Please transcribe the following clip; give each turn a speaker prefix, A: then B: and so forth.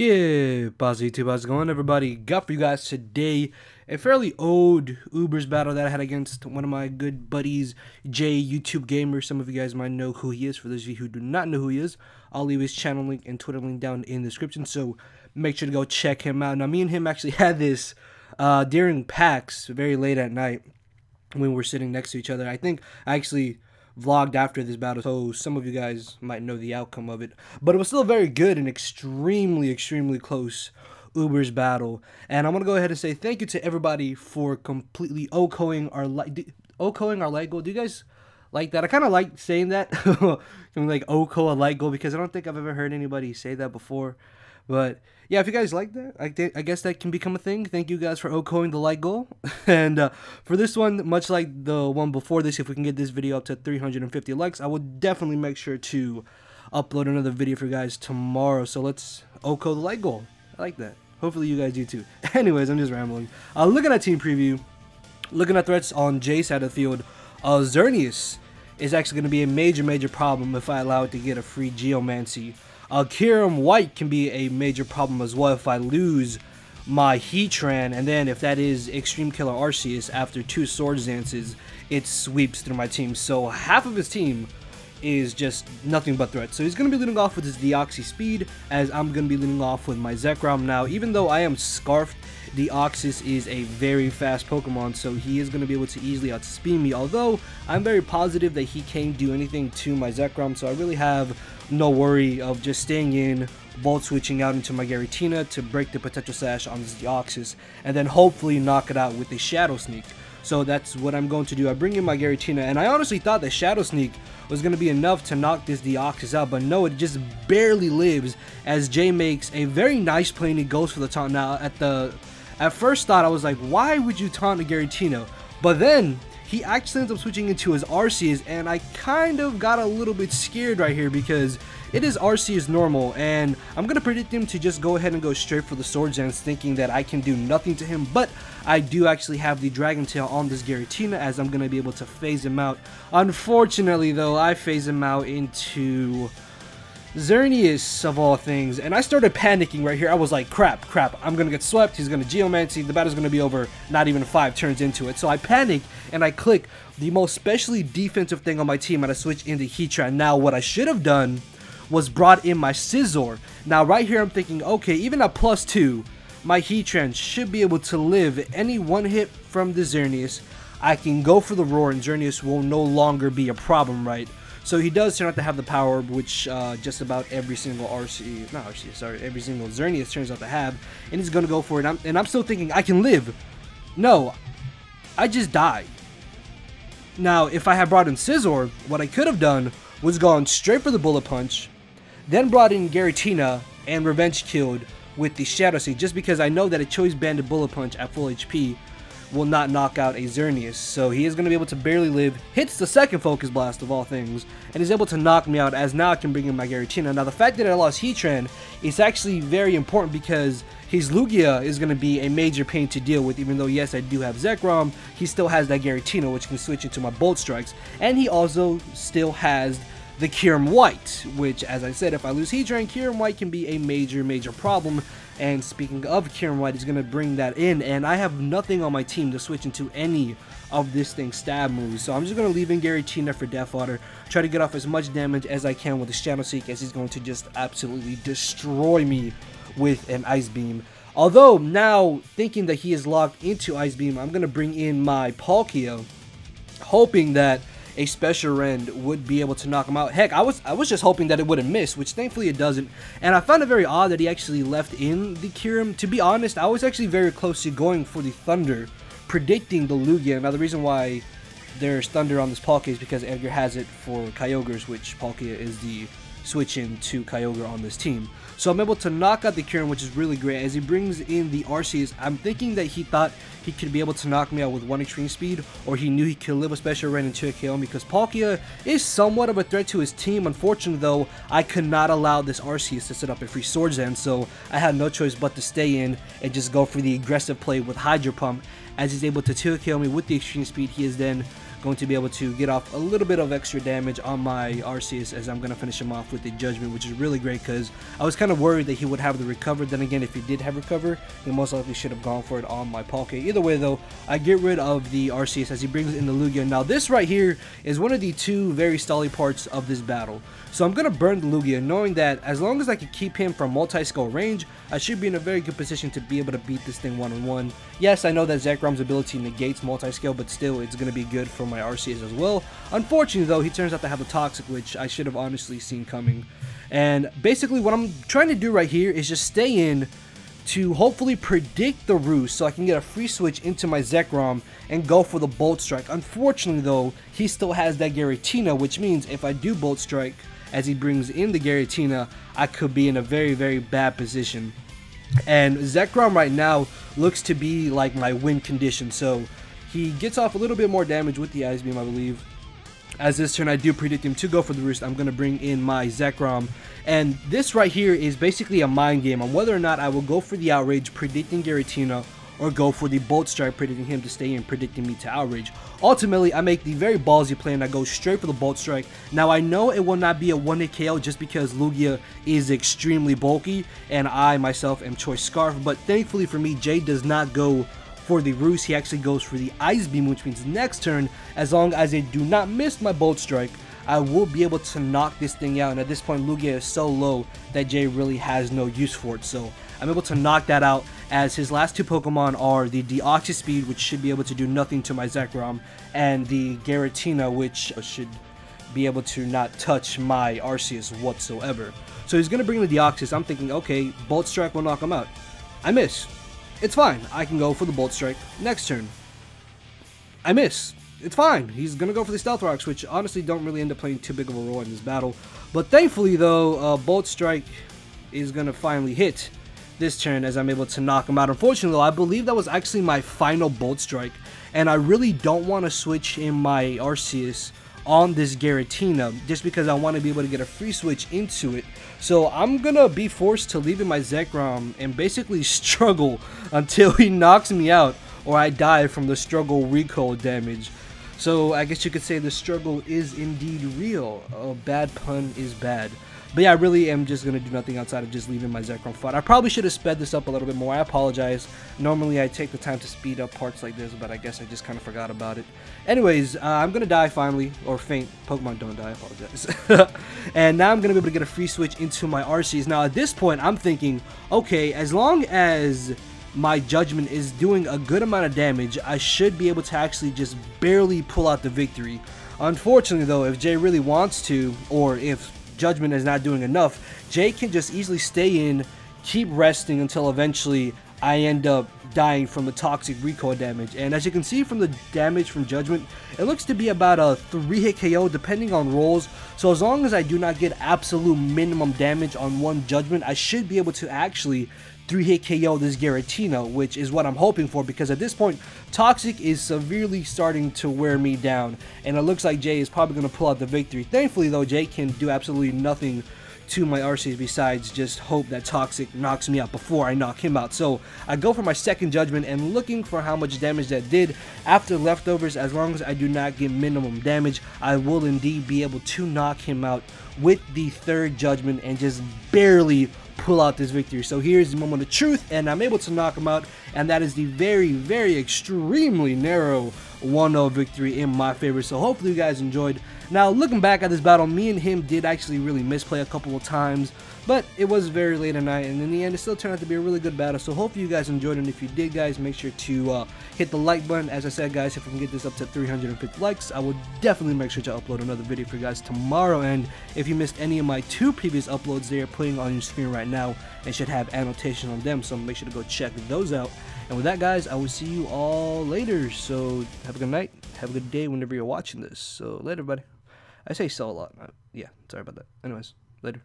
A: Skip, how's YouTube, how's it going everybody? Got for you guys today a fairly old Ubers battle that I had against one of my good buddies, JayYTGamer. Some of you guys might know who he is. For those of you who do not know who he is, I'll leave his channel link and Twitter link down in the description, so make sure to go check him out. Now, me and him actually had this during PAX, very late at night, when we were sitting next to each other. I think I actually vlogged after this battle, so some of you guys might know the outcome of it, but it was still very good and extremely close Ubers battle. And I'm gonna go ahead and say thank you to everybody for completely OHKOing our light goal. Do you guys like that? I kind of like saying that like OHKO a light goal, because I don't think I've ever heard anybody say that before. But yeah, if you guys like that, I guess that can become a thing. Thank you guys for OHKOing the like goal. And for this one, much like the one before this, if we can get this video up to 350 likes, I will definitely make sure to upload another video for you guys tomorrow. So let's OHKO the like goal. I like that. Hopefully you guys do too. Anyways, I'm just rambling. Looking at team preview, looking at threats on Jay's side of the field, Xerneas is actually going to be a major problem if I allow it to get a free Geomancy. Kiram White can be a major problem as well if I lose my Heatran, and then if that is Extreme Killer Arceus after 2 Swords Dances, it sweeps through my team. So half of his team is just nothing but threats. So he's going to be leading off with his Deoxys Speed, as I'm going to be leading off with my Zekrom. Now, even though I am Scarfed, Deoxys is a very fast Pokemon, so he is going to be able to easily outspeed me, although I'm very positive that he can't do anything to my Zekrom, so I really have no worry of just staying in, Volt Switching out into my Giratina to break the potential sash on this Deoxys, and then hopefully knock it out with a Shadow Sneak. So that's what I'm going to do. I bring in my Giratina, and I honestly thought that Shadow Sneak was going to be enough to knock this Deoxys out, but no, it just barely lives, as Jay makes a very nice play and he goes for the taunt. Now, at first thought, I was like, why would you taunt a Giratina? But then he actually ends up switching into his Arceus, and I kind of got a little bit scared right here because it is Arceus normal, and I'm going to predict him to just go ahead and go straight for the Swords Dance, thinking that I can do nothing to him, but I do actually have the Dragon Tail on this Giratina, as I'm going to be able to phase him out. Unfortunately, though, I phase him out into Xerneas of all things, and I started panicking right here. I was like, crap, I'm gonna get swept, he's gonna Geomancy, the battle's gonna be over not even 5 turns into it. So I panic and I click the most specially defensive thing on my team, and I switch into Heatran. Now what I should have done was brought in my Scizor. Now right here I'm thinking, okay, even at +2, my Heatran should be able to live any one hit from the Xerneas. I can go for the Roar and Xerneas will no longer be a problem, right? So he does turn out to have the power, which just about every single every single Xerneas turns out to have, and he's going to go for it. And I'm still thinking, I can live. No, I just died. Now, if I had brought in Scizor, what I could have done was gone straight for the Bullet Punch, then brought in Giratina and Revenge Killed with the Shadow Seed, just because I know that a Choice Banded Bullet Punch at full HP will not knock out a Xerneas. So he is going to be able to barely live, hits the second Focus Blast of all things, and is able to knock me out, as now I can bring in my Giratina. Now the fact that I lost Heatran is actually very important, because his Lugia is going to be a major pain to deal with. Even though yes, I do have Zekrom, he still has that Giratina, which can switch into my Bolt Strikes, and he also still has the Kiram White, which, as I said, if I lose Heatran, Kiram White can be a major problem. And speaking of Kiram White, he's going to bring that in, and I have nothing on my team to switch into any of this thing's stab moves. So I'm just going to leave in Giratina for Death Water, try to get off as much damage as I can with the Shadow Seek, as he's going to just absolutely destroy me with an Ice Beam. Although, now, thinking that he is locked into Ice Beam, I'm going to bring in my Palkia, hoping that a Special Rend would be able to knock him out. Heck, I was just hoping that it wouldn't miss, which thankfully it doesn't. And I found it very odd that he actually left in the Kiram. To be honest, I was actually very close to going for the Thunder, predicting the Lugia. Now the reason why there's Thunder on this Palkia is because Edgar has it for Kyogres, which Palkia is the switch in to Kyogre on this team. So I'm able to knock out the Kiram, which is really great. As he brings in the Arceus, I'm thinking that he thought he could be able to knock me out with 1 Extreme Speed, or he knew he could live a Special Rend into a KO, because Palkia is somewhat of a threat to his team. Unfortunately though, I could not allow this Arceus to set up a free Swords Dance, so I had no choice but to stay in and just go for the aggressive play with Hydro Pump. As he's able to 2KO me with the Extreme Speed, he is then going to be able to get off a little bit of extra damage on my Arceus, as I'm going to finish him off with the Judgment, which is really great, because I was kind of kind of worried that he would have the recover. Then again, if he did have recover, he most likely should have gone for it on my Palkia. Either way though, I get rid of the Arceus as he brings in the Lugia. Now this right here is one of the two very stally parts of this battle. So I'm going to burn the Lugia, knowing that as long as I can keep him from multi-skill range, I should be in a very good position to be able to beat this thing one-on-one. Yes, I know that Zekrom's ability negates multi-skill, but still, it's going to be good for my Arceus as well. Unfortunately, though, he turns out to have a Toxic, which I should have honestly seen coming. And basically, what I'm trying to do right here is just stay in to hopefully predict the roost so I can get a free switch into my Zekrom and go for the Bolt Strike. Unfortunately, though, he still has that Giratina, which means if I do Bolt Strike as he brings in the Giratina, I could be in a very, very bad position. And Zekrom right now looks to be like my win condition, so he gets off a little bit more damage with the Ice Beam, I believe. As this turn I do predict him to go for the roost, I'm going to bring in my Zekrom. And this right here is basically a mind game on whether or not I will go for the Outrage predicting Giratina or go for the Bolt Strike predicting him to stay in, predicting me to Outrage. Ultimately, I make the very ballsy play and I go straight for the Bolt Strike. Now, I know it will not be a 1-hit KO just because Lugia is extremely bulky and I myself am Choice Scarf, but thankfully for me, Jay does not go for the roost. He actually goes for the Ice Beam, which means next turn, as long as I do not miss my Bolt Strike, I will be able to knock this thing out. And at this point, Lugia is so low that Jay really has no use for it. So I'm able to knock that out, as his last two Pokemon are the Deoxys Speed, which should be able to do nothing to my Zekrom, and the Giratina, which should be able to not touch my Arceus whatsoever. So he's going to bring the Deoxys. I'm thinking, okay, Bolt Strike will knock him out. I miss. It's fine. I can go for the Bolt Strike next turn. I miss. It's fine. He's going to go for the Stealth Rocks, which honestly don't really end up playing too big of a role in this battle. But thankfully, though, Bolt Strike is going to finally hit this turn as I'm able to knock him out. Unfortunately, though, I believe that was actually my final Bolt Strike, and I really don't want to switch in my Arceus on this Giratina just because I want to be able to get a free switch into it. So I'm gonna be forced to leave in my Zekrom and basically struggle until he knocks me out or I die from the struggle recoil damage. So I guess you could say the struggle is indeed real. A bad pun is bad. But yeah, I really am just going to do nothing outside of just leaving my Zekrom fight. I probably should have sped this up a little bit more. I apologize. Normally I take the time to speed up parts like this, but I guess I just kind of forgot about it. Anyways, I'm going to die finally, or faint. Pokemon don't die, I apologize. And now I'm going to be able to get a free switch into my Arceus. Now at this point, I'm thinking, okay, as long as my Judgment is doing a good amount of damage, I should be able to actually just barely pull out the victory. Unfortunately though, if Jay really wants to, or if Judgment is not doing enough, Jay can just easily stay in, keep resting until eventually I end up dying from the toxic recoil damage. And as you can see from the damage from Judgment, it looks to be about a 3-hit KO depending on rolls. So as long as I do not get absolute minimum damage on one Judgment, I should be able to actually 3-hit KO this Giratina, which is what I'm hoping for, because at this point, Toxic is severely starting to wear me down, and it looks like Jay is probably going to pull out the victory. Thankfully, though, Jay can do absolutely nothing to my Arceus besides just hope that Toxic knocks me out before I knock him out. So I go for my second Judgment and looking for how much damage that did. After leftovers, as long as I do not get minimum damage, I will indeed be able to knock him out with the third Judgment and just barely pull out this victory. So here's the moment of truth, and I'm able to knock him out, and that is the very, very extremely narrow 1-0 victory in my favor. So hopefully you guys enjoyed. Now looking back at this battle, me and him did actually really misplay a couple of times, but it was very late at night, and in the end it still turned out to be a really good battle. So hopefully you guys enjoyed, and if you did, guys, make sure to hit the like button. As I said, guys, if we can get this up to 350 likes, I will definitely make sure to upload another video for you guys tomorrow. And if you missed any of my 2 previous uploads, they are putting on your screen right now and should have annotation on them, so make sure to go check those out. And with that, guys, I will see you all later. So have a good night, have a good day whenever you're watching this. So later, everybody. I say so a lot. Yeah, sorry about that. Anyways, later.